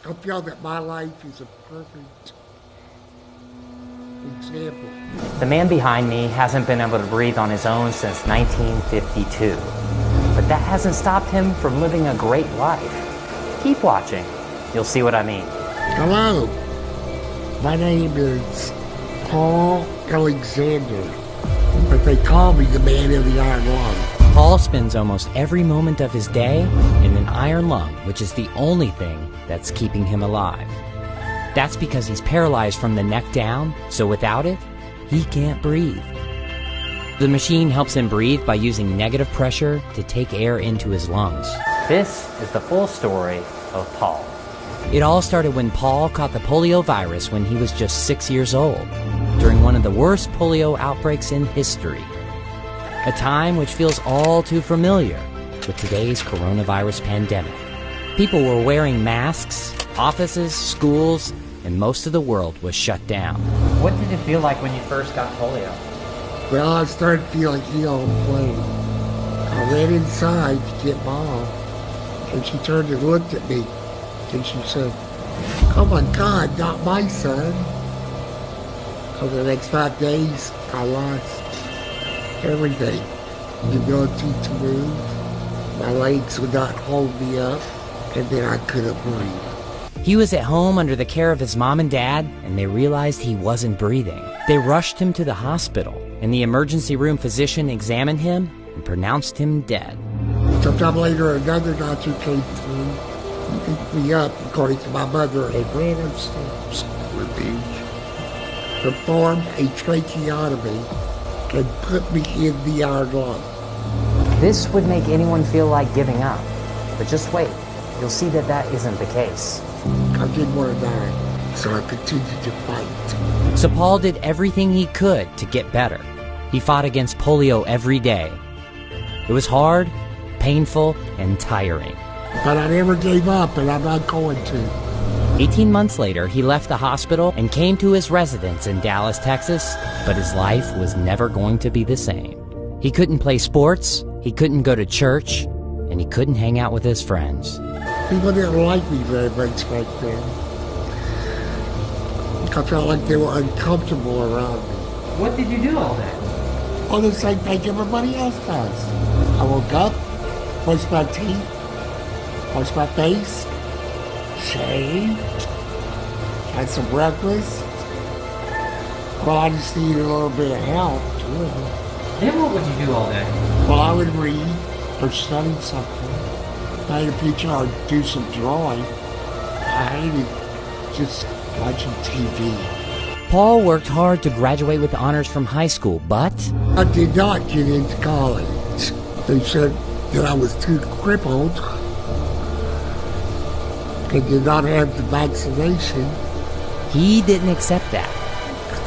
I feel that my life is a perfect example. The man behind me hasn't been able to breathe on his own since 1952. But that hasn't stopped him from living a great life. Keep watching. You'll see what I mean. Hello. My name is Paul Alexander, but they call me the man in the iron lung. Paul spends almost every moment of his day in an iron lung, which is the only thing that's keeping him alive. That's because he's paralyzed from the neck down, so without it, he can't breathe. The machine helps him breathe by using negative pressure to take air into his lungs. This is the full story of Paul. It all started when Paul caught the polio virus when he was just 6 years old, during one of the worst polio outbreaks in history. A time which feels all too familiar with today's coronavirus pandemic. People were wearing masks, offices, schools, and most of the world was shut down. What did it feel like when you first got polio? Well, I started feeling ill and plain. I ran inside to get Mom, and she turned and looked at me, and she said, "Oh my God, not my son." For the next 5 days, I lost everything. The ability to move, my legs would not hold me up, and then I couldn't breathe. He was at home under the care of his mom and dad, and they realized he wasn't breathing. They rushed him to the hospital, and the emergency room physician examined him and pronounced him dead. Sometime later, another doctor came through, picked me up, according to my mother, and ran upstairs with me, performed a tracheotomy, and put me in the iron lung. This would make anyone feel like giving up. But just wait. You'll see that that isn't the case. I didn't want to die, so I continued to fight. So Paul did everything he could to get better. He fought against polio every day. It was hard, painful, and tiring. But I never gave up, and I'm not going to. 18 months later, he left the hospital and came to his residence in Dallas, Texas, but his life was never going to be the same. He couldn't play sports, he couldn't go to church, and he couldn't hang out with his friends. People didn't like me very much back then. I felt like they were uncomfortable around me. What did you do all day? Well, the same thing everybody else does. I woke up, brushed my teeth, washed my face, shaved, had some breakfast. Well, I just needed a little bit of help, too. Then what would you do all day? Well, I would read or study something, paint a picture, or do some drawing. I hated just watching TV. Paul worked hard to graduate with honors from high school, but I did not get into college. They said that I was too crippled and did not have the vaccination. he didn't accept that.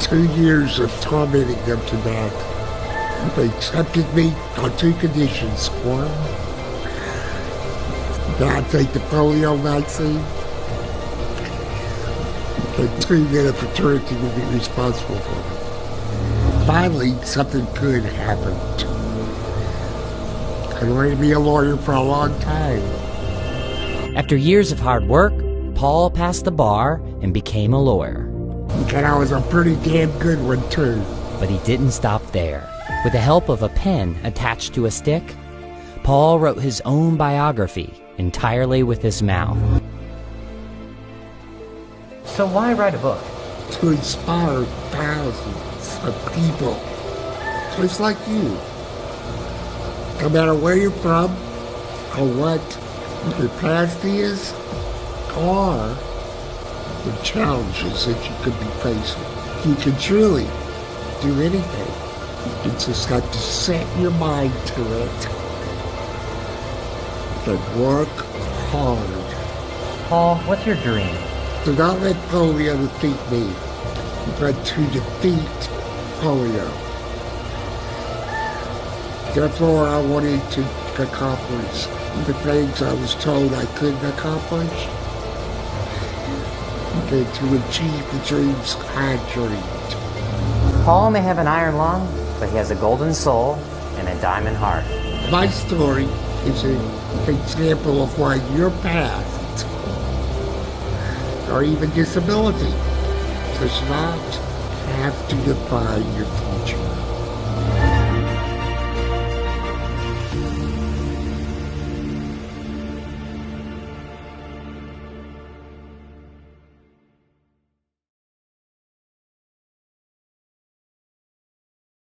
2 years of tormenting them to death. They accepted me on 2 conditions. One, that I take the polio vaccine, and 2, that a fraternity would be responsible for me. Finally, something good happened. I wanted to be a lawyer for a long time. After years of hard work, Paul passed the bar and became a lawyer. And I was a pretty damn good one, too. But he didn't stop there. With the help of a pen attached to a stick, Paul wrote his own biography entirely with his mouth. So why write a book? To inspire thousands of people, just like you. No matter where you're from, or what your past is, or the challenges that you could be facing. You can truly do anything. You just have to set your mind to it and work hard. Paul, what's your dream? Do not let polio defeat me, but to defeat polio. Therefore, I wanted to accomplish the things I was told I couldn't accomplish, and to achieve the dreams I dreamed. Paul may have an iron lung, but he has a golden soul and a diamond heart. My story is an example of why your past or even disability does not have to define your future.